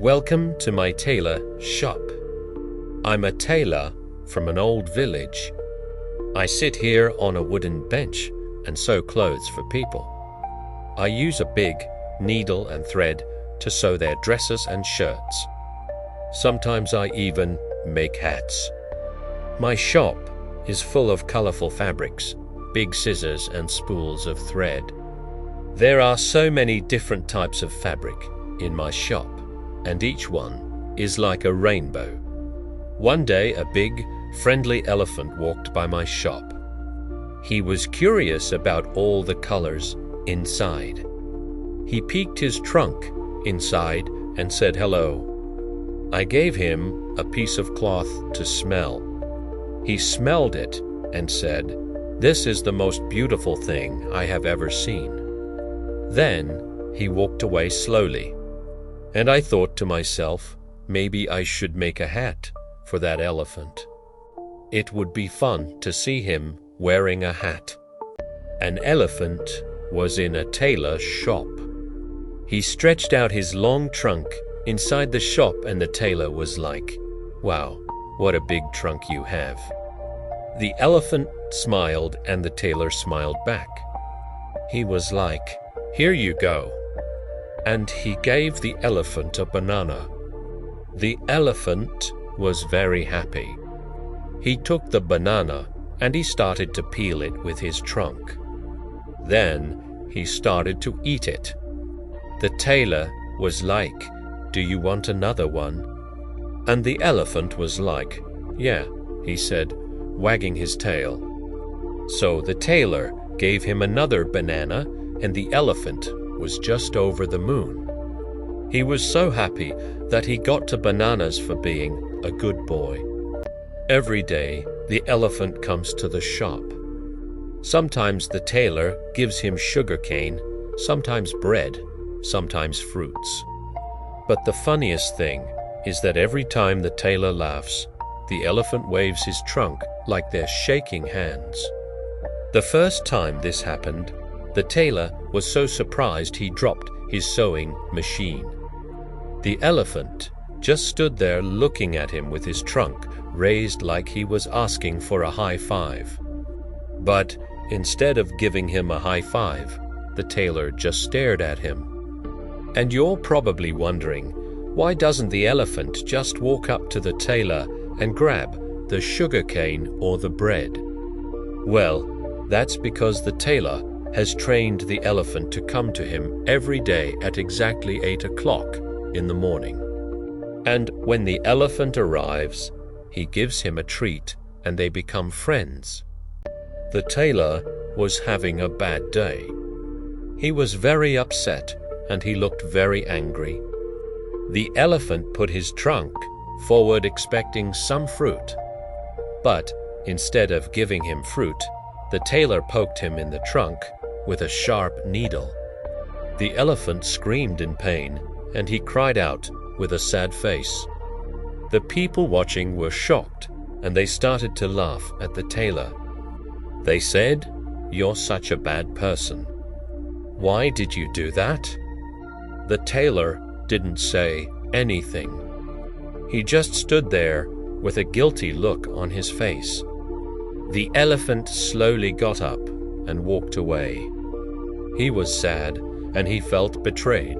Welcome to my tailor shop. I'm a tailor from an old village. I sit here on a wooden bench and sew clothes for people. I use a big needle and thread to sew their dresses and shirts. Sometimes I even make hats. My shop is full of colorful fabrics, big scissors and spools of thread. There are so many different types of fabric in my shop, and each one is like a rainbow. One day a big, friendly elephant walked by my shop. He was curious about all the colors inside. He peeked his trunk inside and said hello. I gave him a piece of cloth to smell. He smelled it and said, "This is the most beautiful thing I have ever seen." Then he walked away slowly, and I thought to myself, maybe I should make a hat for that elephant. It would be fun to see him wearing a hat. An elephant was in a tailor shop. He stretched out his long trunk inside the shop, and the tailor was like, "Wow, what a big trunk you have." The elephant smiled and the tailor smiled back. He was like, "Here you go." And he gave the elephant a banana. The elephant was very happy. He took the banana and he started to peel it with his trunk. Then he started to eat it. The tailor was like, "Do you want another one?" And the elephant was like, "Yeah," he said, wagging his tail. So the tailor gave him another banana, and the elephant was just over the moon. He was so happy that he got to bananas for being a good boy. Every day, the elephant comes to the shop. Sometimes the tailor gives him sugarcane, sometimes bread, sometimes fruits. But the funniest thing is that every time the tailor laughs, the elephant waves his trunk like they're shaking hands. The first time this happened, the tailor was so surprised he dropped his sewing machine. The elephant just stood there looking at him with his trunk raised like he was asking for a high five. But instead of giving him a high five, the tailor just stared at him. And you're probably wondering, why doesn't the elephant just walk up to the tailor and grab the sugarcane or the bread? Well, that's because the tailor has trained the elephant to come to him every day at exactly 8 o'clock in the morning. And when the elephant arrives, he gives him a treat and they become friends. The tailor was having a bad day. He was very upset and he looked very angry. The elephant put his trunk forward expecting some fruit. But instead of giving him fruit, the tailor poked him in the trunk with a sharp needle. The elephant screamed in pain and he cried out with a sad face. The people watching were shocked and they started to laugh at the tailor. They said, "You're such a bad person. Why did you do that?" The tailor didn't say anything. He just stood there with a guilty look on his face. The elephant slowly got up and walked away. He was sad and he felt betrayed.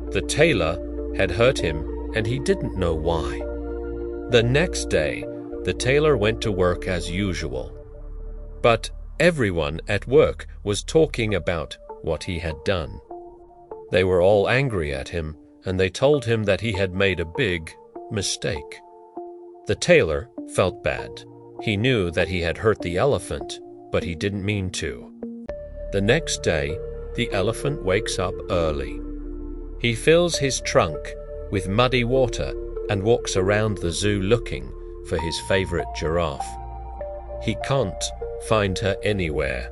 The tailor had hurt him and he didn't know why. The next day, the tailor went to work as usual. But everyone at work was talking about what he had done. They were all angry at him and they told him that he had made a big mistake. The tailor felt bad. He knew that he had hurt the elephant, but he didn't mean to. The next day, the elephant wakes up early. He fills his trunk with muddy water and walks around the zoo looking for his favorite giraffe. He can't find her anywhere.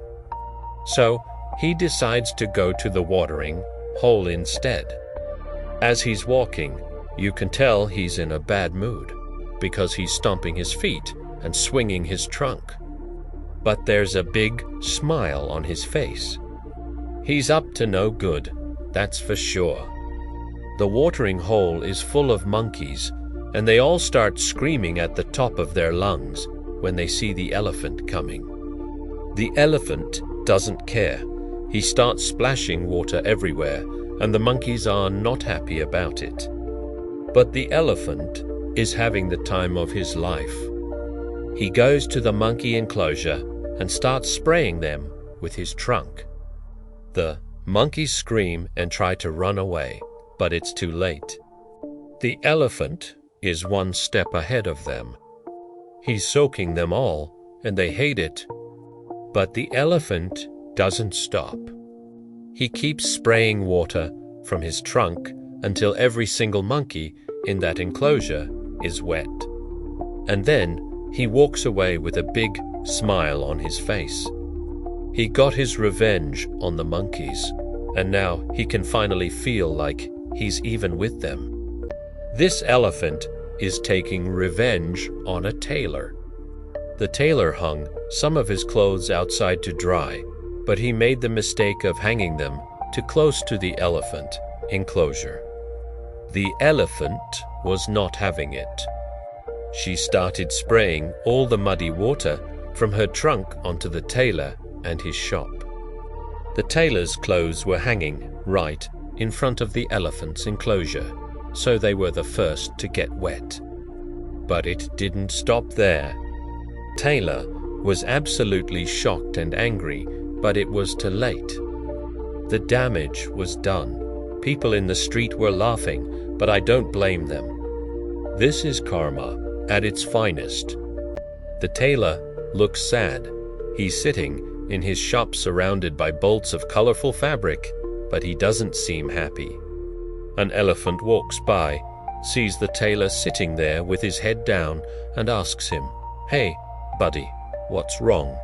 So he decides to go to the watering hole instead. As he's walking, you can tell he's in a bad mood because he's stomping his feet and swinging his trunk. But there's a big smile on his face. He's up to no good, that's for sure. The watering hole is full of monkeys, and they all start screaming at the top of their lungs when they see the elephant coming. The elephant doesn't care. He starts splashing water everywhere, and the monkeys are not happy about it. But the elephant is having the time of his life. He goes to the monkey enclosure and starts spraying them with his trunk. The monkeys scream and try to run away, but it's too late. The elephant is one step ahead of them. He's soaking them all, and they hate it. But the elephant doesn't stop. He keeps spraying water from his trunk until every single monkey in that enclosure is wet. And then he walks away with a big smile on his face. He got his revenge on the monkeys, and now he can finally feel like he's even with them. This elephant is taking revenge on a tailor. The tailor hung some of his clothes outside to dry, but he made the mistake of hanging them too close to the elephant enclosure. The elephant was not having it. She started spraying all the muddy water from her trunk onto the tailor and his shop. The tailor's clothes were hanging right in front of the elephant's enclosure, so they were the first to get wet. But it didn't stop there. Tailor was absolutely shocked and angry, but it was too late. The damage was done. People in the street were laughing, but I don't blame them. This is karma at its finest. The tailor looks sad. He's sitting in his shop surrounded by bolts of colorful fabric, but he doesn't seem happy. An elephant walks by, sees the tailor sitting there with his head down, and asks him, "Hey, buddy, what's wrong?"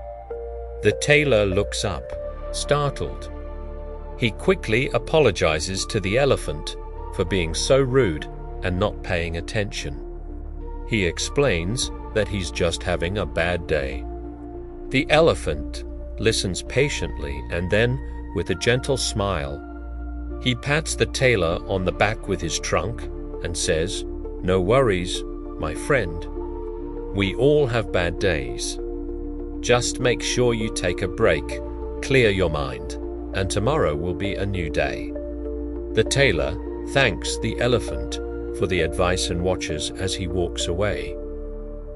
The tailor looks up, startled. He quickly apologizes to the elephant for being so rude and not paying attention. He explains that he's just having a bad day. The elephant listens patiently and then, with a gentle smile, he pats the tailor on the back with his trunk and says, "No worries, my friend. We all have bad days. Just make sure you take a break, clear your mind, and tomorrow will be a new day." The tailor thanks the elephant for the advice and watches as he walks away.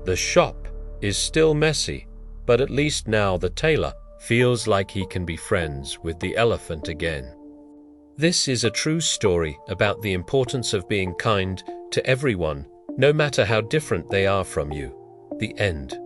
The shop is still messy, but at least now the tailor feels like he can be friends with the elephant again. This is a true story about the importance of being kind to everyone, no matter how different they are from you. The end.